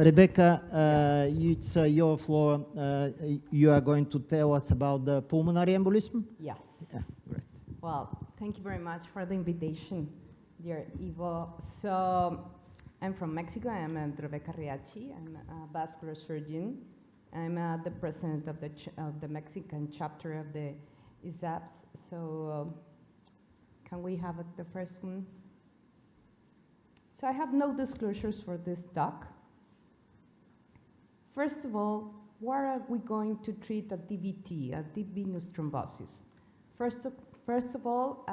Rebecca, it's your floor. You are going to tell us about the pulmonary embolism? Yes. Yeah, great. Well, thank you very much for the invitation, dear Ivo. So, I'm from Mexico. I'm Rebecca Riachi. I'm a vascular surgeon. I'm the president of the Mexican chapter of the ISAPS. So, can we have the first one? So, I have no disclosures for this talk. First of all, where are we going to treat a DVT, a deep venous thrombosis? First of all,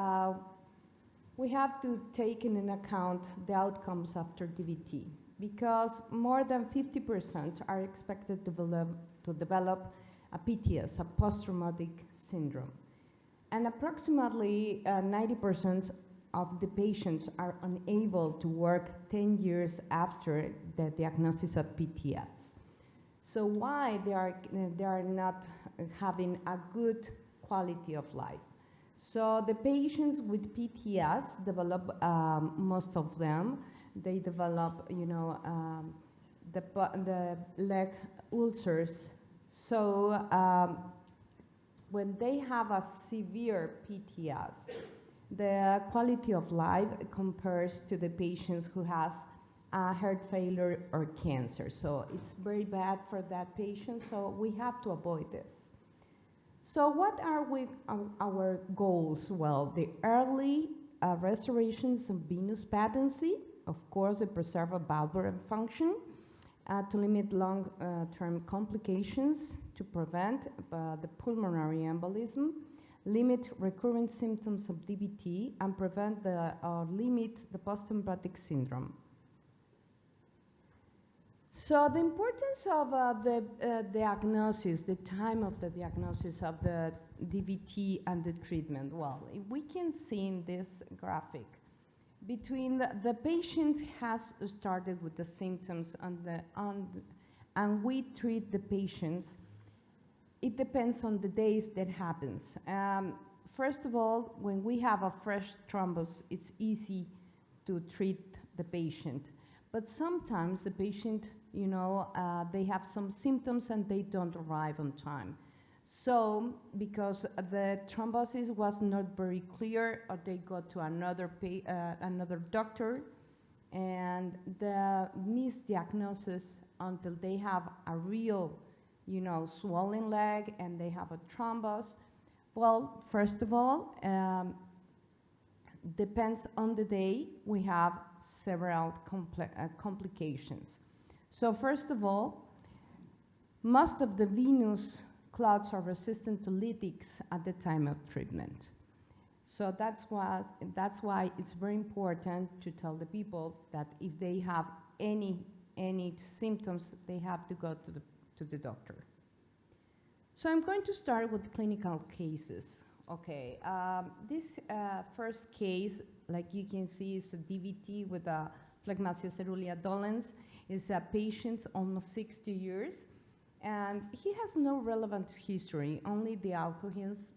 we have to take in account the outcomes after DVT, because more than 50% are expected to develop a PTS, a post-traumatic syndrome. And approximately 90% of the patients are unable to work 10 years after the diagnosis of PTS. So why they are not having a good quality of life? So the patients with PTS develop, most of them, they develop, the leg ulcers. So when they have a severe PTS, the quality of life compares to the patients who has heart failure or cancer. So it's very bad for that patient, so we have to avoid this. So what are our goals? Well, the early restorations of venous patency, of course, the preserve of valvular function, to limit long-term complications, to prevent the pulmonary embolism, limit recurrent symptoms of DVT, and prevent limit the post-thrombotic syndrome. So the importance of the diagnosis, the time of the diagnosis of the DVT and the treatment. Well, if we can see in this graphic, between the patient has started with the symptoms and we treat the patients, it depends on the days that happens. First of all, when we have a fresh thrombus, it's easy to treat the patient. But sometimes the patient, they have some symptoms and they don't arrive on time. So, because the thrombosis was not very clear, or they go to another doctor, and the misdiagnosis until they have a real, swollen leg and they have a thrombus. Well, first of all, depends on the day, we have several complications. So first of all, most of the venous clots are resistant to lytics at the time of treatment. So that's why it's very important to tell the people that if they have any symptoms, they have to go to the doctor. So I'm going to start with clinical cases. Okay, this first case, like you can see, is a DVT with a phlegmasia cerulea dolens. Is a patient almost 60 years, and he has no relevant history, only the alcohols.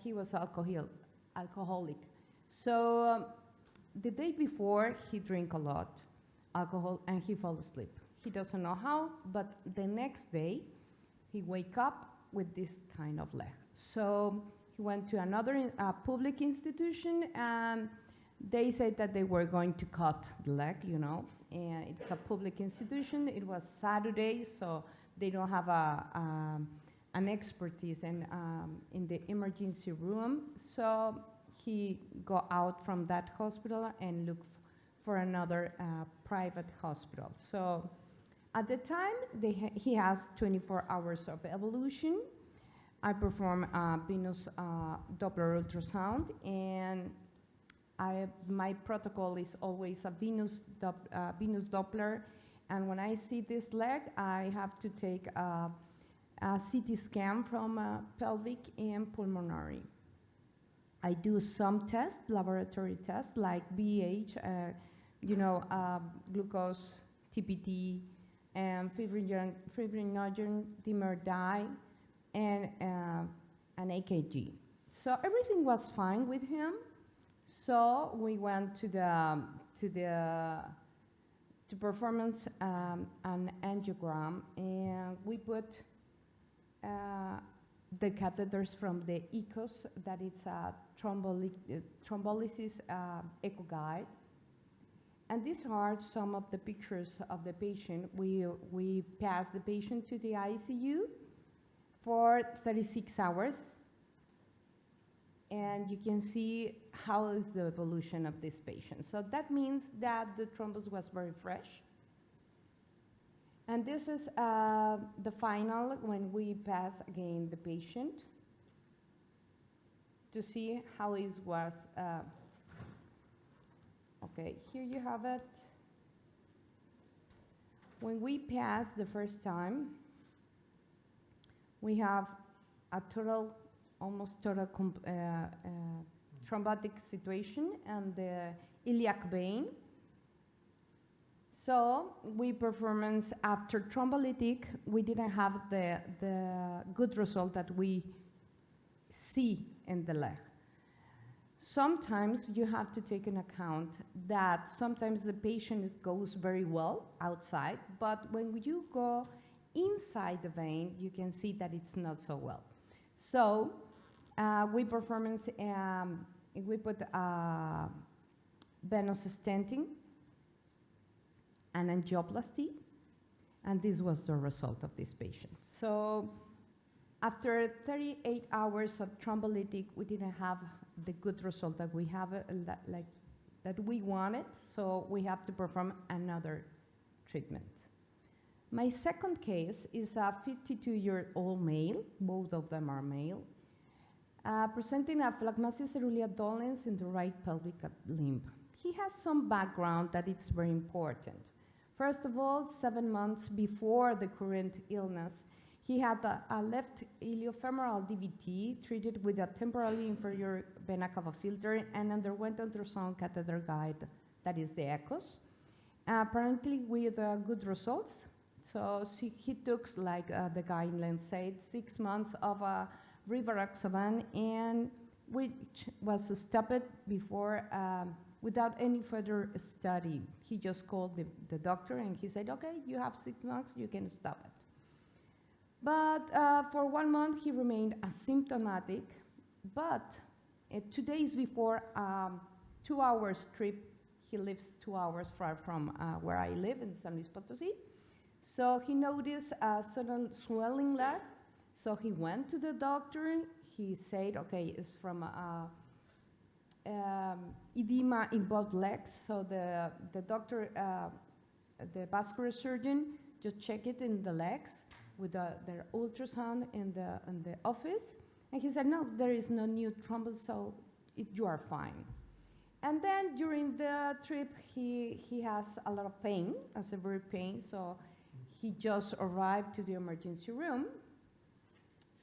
He was alcoholic. So the day before, he drank a lot alcohol and he fell asleep. He doesn't know how, but the next day, he wake up with this kind of leg. So he went to another public institution, and they said that they were going to cut the leg, and it's a public institution. It was Saturday, so they don't have an expertise in the emergency room. So he go out from that hospital and look for another private hospital. So at the time, he has 24 hours of evolution. I perform venous Doppler ultrasound, and my protocol is always a venous Doppler, and when I see this leg, I have to take a CT scan from pelvic and pulmonary. I do some tests, laboratory tests, like BEC, glucose, TPD, and fibrinogen dimer dye, and an AKG. So everything was fine with him. So we went to perform an angiogram, and we put the catheters from the ECOS, that it's a thrombolysis echo guide. And these are some of the pictures of the patient. We pass the patient to the ICU for 36 hours. And you can see how is the evolution of this patient. So that means that the thrombus was very fresh. And this is the final when we pass again the patient to see how it was. Okay, here you have it. When we pass the first time, we have a total, almost total thrombotic situation and the iliac vein. So we performance after thrombolytic, we didn't have the good result that we see in the leg. Sometimes you have to take into account that sometimes the patient goes very well outside, but when you go inside the vein, you can see that it's not so well. So we performance, we put venous stenting and angioplasty, and this was the result of this patient. So after 38 hours of thrombolytic, we didn't have the good result that we have, that we wanted, so we have to perform another treatment. My second case is a 52-year-old male, both of them are male, presenting a phlegmasis ceruleus dolens in the right pelvic limb. He has some background that is very important. First of all, 7 months before the current illness, he had a left iliofemoral DVT treated with a temporally inferior vena cava filter and underwent ultrasound catheter guide, that is the ECOS, apparently with good results. So he took, like the guidelines said, 6 months of rivaroxaban, and which was stopped before without any further study. He just called the doctor and he said, okay, you have 6 months, you can stop it. But for 1 month, he remained asymptomatic. But 2 days before 2 hours trip, he lives 2 hours far from where I live in San Luis Potosí. So he noticed a sudden swelling leg. So he went to the doctor. He said, okay, it's from edema in both legs. So the doctor, the vascular surgeon, just checked it in the legs with their ultrasound in the office, and he said, no, there is no new thrombus, so you are fine. And then during the trip, he has a lot of pain, a severe pain, so he just arrived to the emergency room.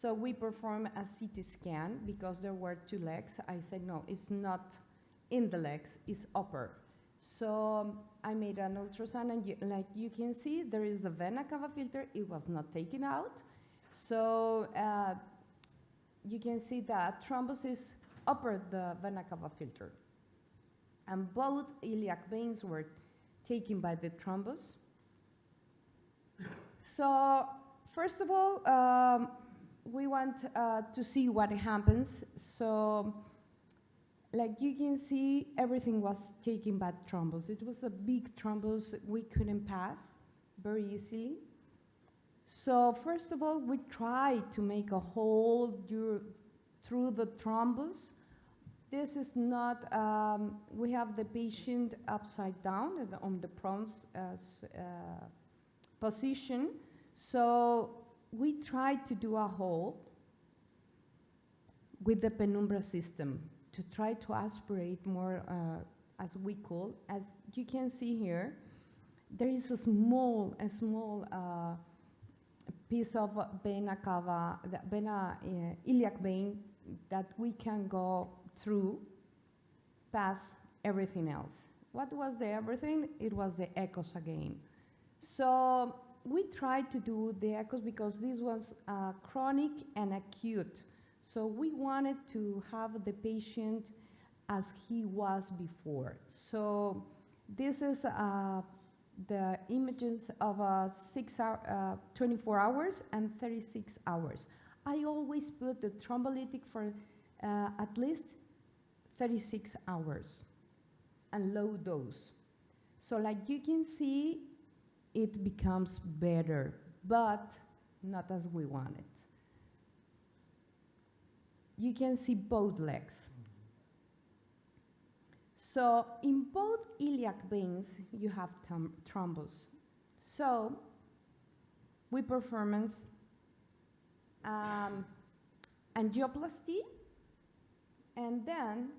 So we performed a CT scan because there were 2 legs. I said, no, it's not in the legs, it's upper. So I made an ultrasound, and like you can see, there is a vena cava filter. It was not taken out. So you can see that thrombus is upper the vena cava filter. And both iliac veins were taken by the thrombus. So first of all, we want to see what happens. So like you can see, everything was taken by thrombus. It was a big thrombus. We couldn't pass very easily. So first of all, we tried to make a hole through the thrombus. This is not, we have the patient upside down on the prone position. So we tried to do a hole with the penumbra system to try to aspirate more as we could. As you can see here, there is a small piece of vena cava, the vena iliac vein that we can go through, past everything else. What was the everything? It was the ECOS again. So we tried to do the ECOS because this was chronic and acute. So we wanted to have the patient as he was before. So this is the images of 24 hours and 36 hours. I always put the thrombolytic for at least 36 hours and low dose. So like you can see, it becomes better, but not as we want it. You can see both legs. So in both iliac veins, you have thrombus. So we perform angioplasty, and then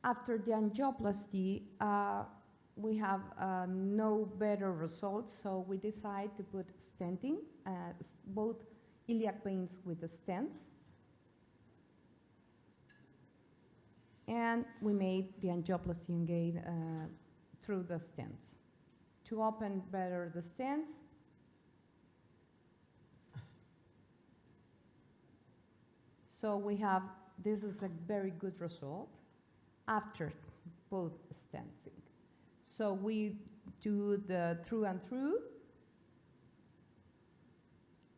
after the angioplasty, we have no better results, so we decide to put stenting, both iliac veins with the stents. And we made the angioplasty again through the stents. To open better the stents, so we have, this is a very good result after both stenting. So we do the through and through,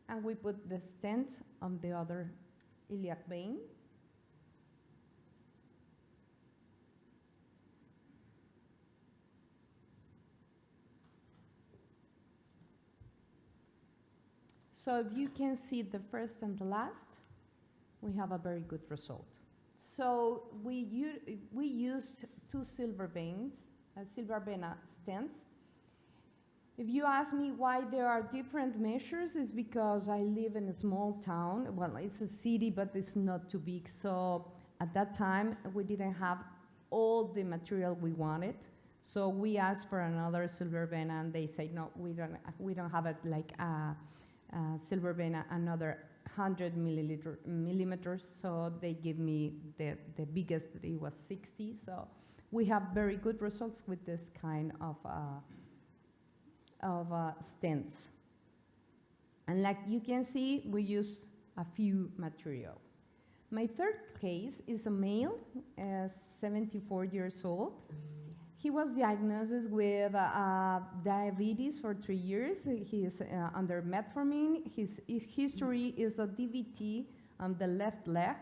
and we put the stent on the other iliac vein. So if you can see the first and the last, we have a very good result. So we used 2 silver veins, silver vena stents. If you ask me why there are different measures, it's because I live in a small town. Well, it's a city, but it's not too big. So at that time, we didn't have all the material we wanted. So we asked for another silver vena, and they said, no, we don't have it like silver vena, another 100 millimeters. So they give me the biggest, it was 60. So we have very good results with this kind of stents. And like you can see, we used a few material. My third case is a male, 74 years old. He was diagnosed with diabetes for 3 years. He is under metformin. His history is a DVT on the left leg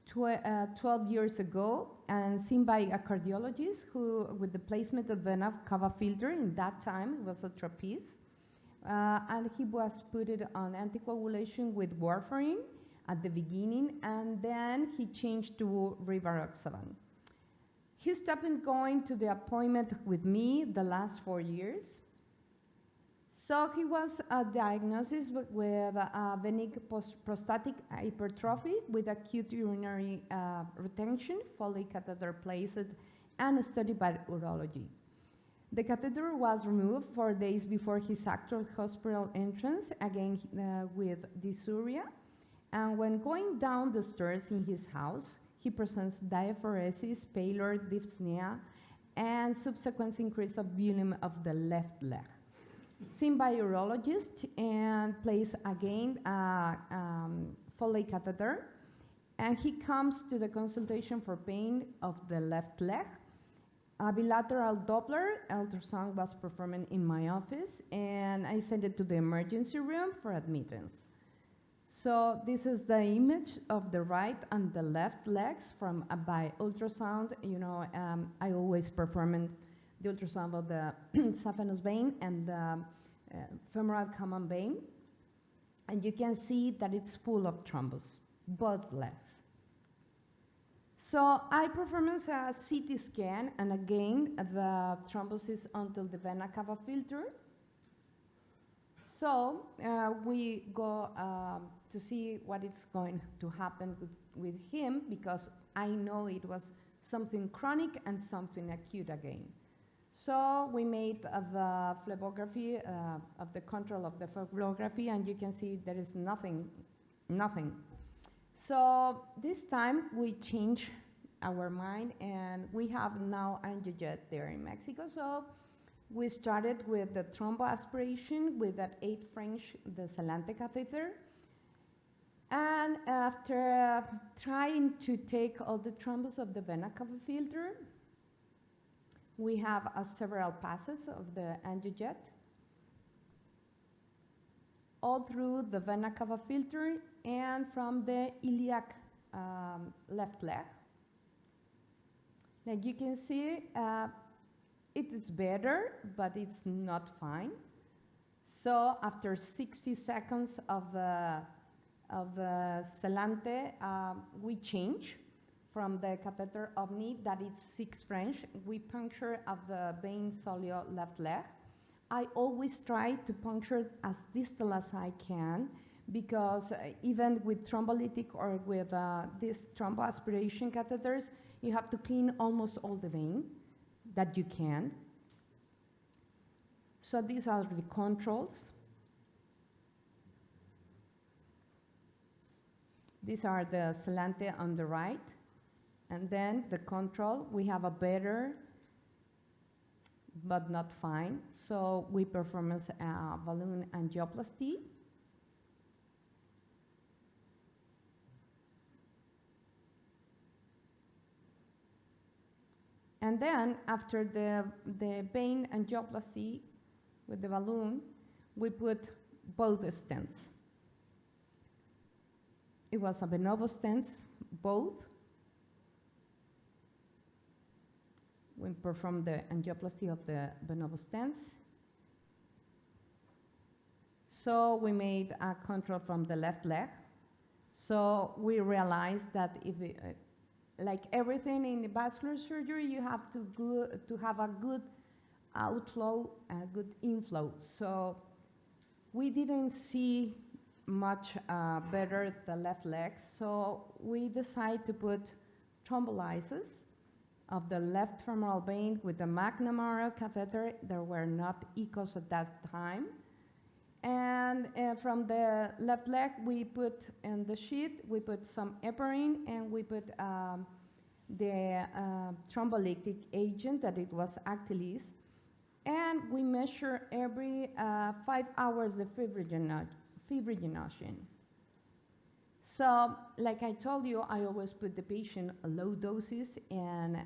12 years ago, and seen by a cardiologist who, with the placement of vena cava filter, in that time it was a trapeze, and he was put it on anticoagulation with warfarin at the beginning, and then he changed to rivaroxaban. He stopped going to the appointment with me the last 4 years. So he was diagnosed with benign prostatic hypertrophy with acute urinary retention, Foley catheter placed, and studied by urology. The catheter was removed 4 days before his actual hospital entrance, again with dysuria. And when going down the stairs in his house, he presents diaphoresis, pallor, dyspnea, and subsequent increase of volume of the left leg. Seen by urologist and placed again Foley catheter, and he comes to the consultation for pain of the left leg. A bilateral Doppler ultrasound was performed in my office, and I sent it to the emergency room for admittance. So this is the image of the right and the left legs from by ultrasound. You know, I always perform the ultrasound of the saphenous vein and the femoral common vein, and you can see that it's full of thrombus, both legs. So I performed a CT scan, and again the thrombosis until the vena cava filter. So we go to see what is going to happen with him, because I know it was something chronic and something acute again. So we made the phlebography, of the control of the phlebography, and you can see there is nothing. So this time we change our mind, and we have now angiojet there in Mexico. So we started with the thromboaspiration with that 8 French, the Salante catheter. And after trying to take all the thrombus of the vena cava filter, We have several passes of the angiojet all through the vena cava filter and from the iliac left leg. Like you can see, it is better, but it's not fine. So after 60 seconds of Celante, we change from the catheter Omni, that is 6 French. We puncture of the vein solio left leg. I always try to puncture as distal as I can, because even with thrombolytic or with these thromboaspiration catheters, you have to clean almost all the vein that you can. So these are the controls. These are the Celante on the right. And then the control, we have a better, but not fine. So we perform a balloon angioplasty. And then after the vein angioplasty with the balloon, we put both stents. It was a Venovo stents, both. We performed the angioplasty of the Venovo stents. So we made a control from the left leg. So we realized that if it, like everything in the vascular surgery, you have to have a good outflow and a good inflow. So we didn't see much better the left leg, so we decided to put thrombolysis of the left femoral vein with the McNamara catheter. There were not echoes at that time. And from the left leg, we put in the sheet, we put some heparin, and we put the thrombolytic agent, that it was Actilis. And we measure every 5 hours the fibrinogen. So, like I told you, I always put the patient on low doses and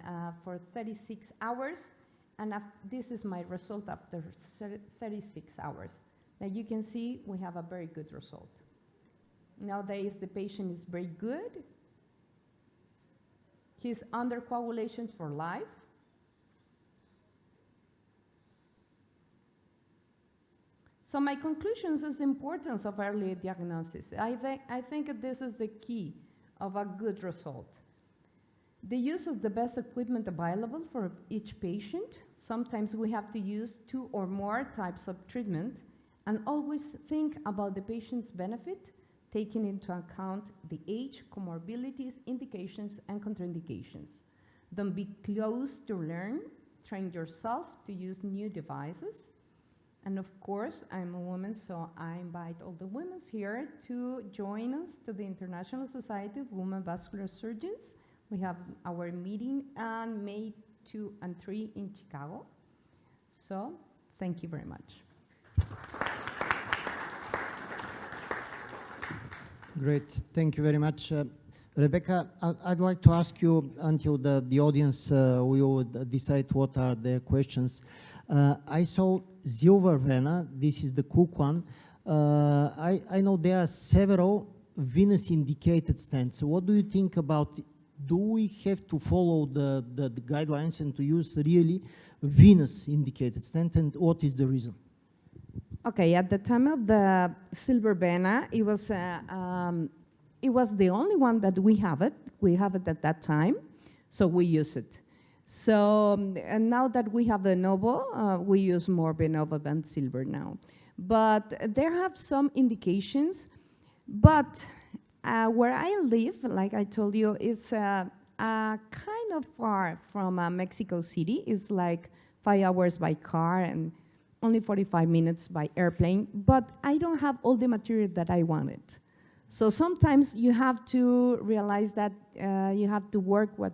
for 36 hours, and this is my result after 36 hours. Now you can see we have a very good result. Nowadays the patient is very good. He's under coagulation for life. So my conclusions is the importance of early diagnosis. I think this is the key of a good result. The use of the best equipment available for each patient. Sometimes we have to use 2 or more types of treatment, and always think about the patient's benefit, taking into account the age, comorbidities, indications, and contraindications. Don't be close to learn. Train yourself to use new devices. And of course, I'm a woman, so I invite all the women here to join us to the International Society of Women Vascular Surgeons. We have our meeting on May 2 and 3 in Chicago. So, thank you very much. Great, thank you very much. Rebecca, I'd like to ask you, until the audience will decide what are their questions. I saw silver vena, this is the Cook one. I know there are several venous indicated stents. What do you think about, do we have to follow the guidelines and to use really venous indicated stent, and what is the reason? Okay, at the time of the silver vena, it was the only one that we have it. We have it at that time, so we use it. So, and now that we have the Venovo, we use more Venovo than silver now. But there have some indications, but where I live, like I told you, is kind of far from Mexico City. It's like 5 hours by car and only 45 minutes by airplane, but I don't have all the material that I wanted. So sometimes you have to realize that you have to work what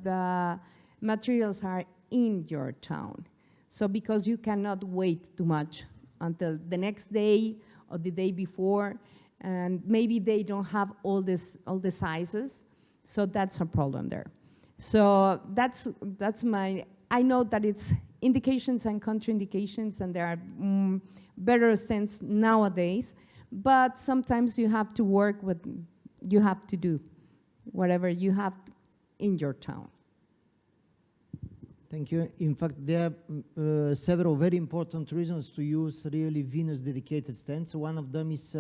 the materials are in your town. So because you cannot wait too much until the next day or the day before, and maybe they don't have all the sizes, so that's a problem there. So that's my, I know that it's indications and contraindications, and there are better stents nowadays, but sometimes you have to work with, you have to do whatever you have in your town. Thank you. In fact, there are several very important reasons to use really venous dedicated stents. One of them is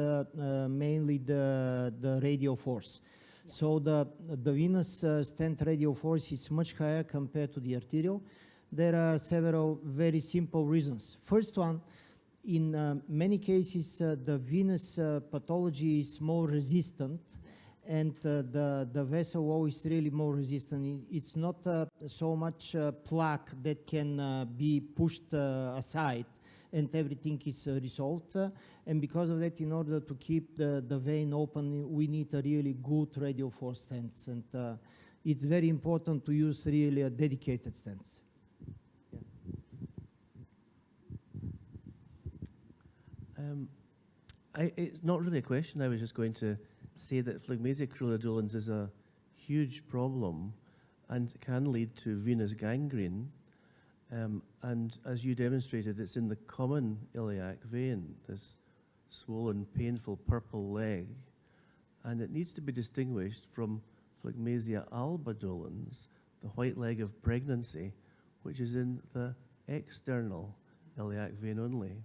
mainly the radial force. Yeah. So the venous stent radial force is much higher compared to the arterial. There are several very simple reasons. First one, in many cases, the venous pathology is more resistant, and the vessel wall is really more resistant. It's not so much plaque that can be pushed aside and everything is resolved. And because of that, in order to keep the vein open, we need a really good radial force stents. And it's very important to use really a dedicated stents. It's not really a question. I was just going to say that phlegmasia cruladolens is a huge problem and can lead to venous gangrene. And as you demonstrated, it's in the common iliac vein, this swollen, painful purple leg. And it needs to be distinguished from phlegmasia albadolens, the white leg of pregnancy, which is in the external iliac vein only.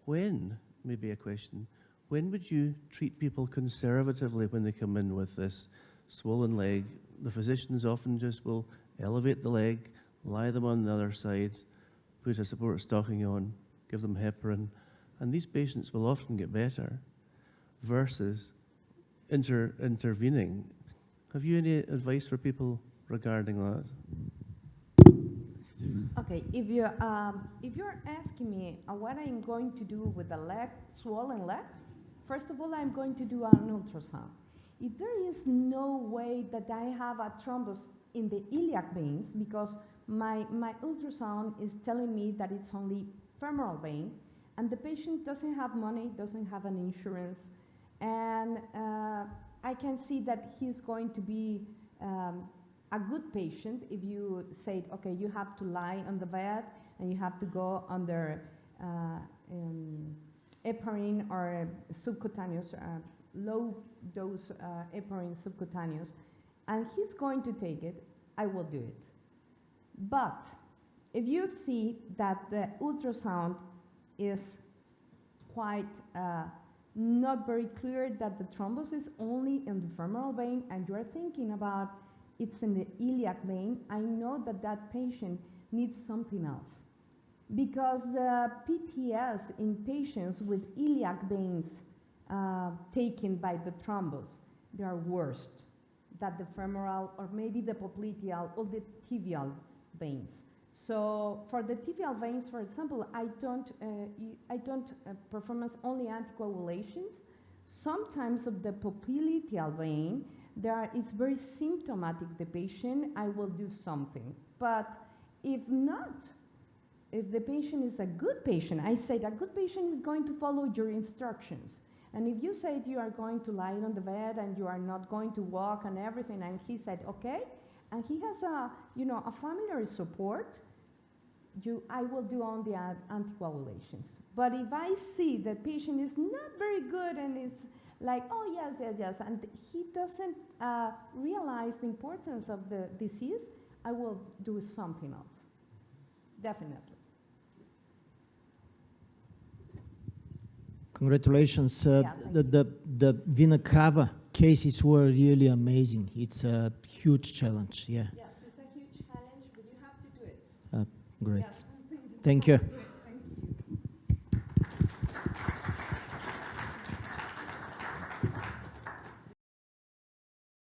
When, maybe a question, when would you treat people conservatively when they come in with this swollen leg? The physicians often just will elevate the leg, lie them on the other side, put a support stocking on, give them heparin, and these patients will often get better versus intervening. Have you any advice for people regarding that? Okay, if you're asking me what I'm going to do with the leg, swollen leg, first of all, I'm going to do an ultrasound. If there is no way that I have a thrombus in the iliac veins, because my ultrasound is telling me that it's only femoral vein, and the patient doesn't have money, doesn't have an insurance, and I can see that he's going to be a good patient if you say, okay, you have to lie on the bed and you have to go under heparin or subcutaneous, low dose heparin subcutaneous, and he's going to take it, I will do it. But if you see that the ultrasound is quite not very clear, that the thrombus is only in the femoral vein, and you're thinking about it's in the iliac vein, I know that that patient needs something else. Because the PTS in patients with iliac veins taken by the thrombus, they are worse than the femoral or maybe the popliteal or the tibial veins. So for the tibial veins, for example, I don't perform only anticoagulations. Sometimes of the popliteal vein, it's very symptomatic, the patient, I will do something. But if not, if the patient is a good patient, I said a good patient is going to follow your instructions. And if you said you are going to lie on the bed and you are not going to walk and everything, and he said, okay, and he has a family support, I will do on the anticoagulations. But if I see the patient is not very good and it's like, oh, yes, and he doesn't realize the importance of the disease, I will do something else, definitely. Congratulations. Yeah, the vena cava cases were really amazing. It's a huge challenge, yeah. Yes, it's a huge challenge, but you have to do it. Great. Yes. Thank you.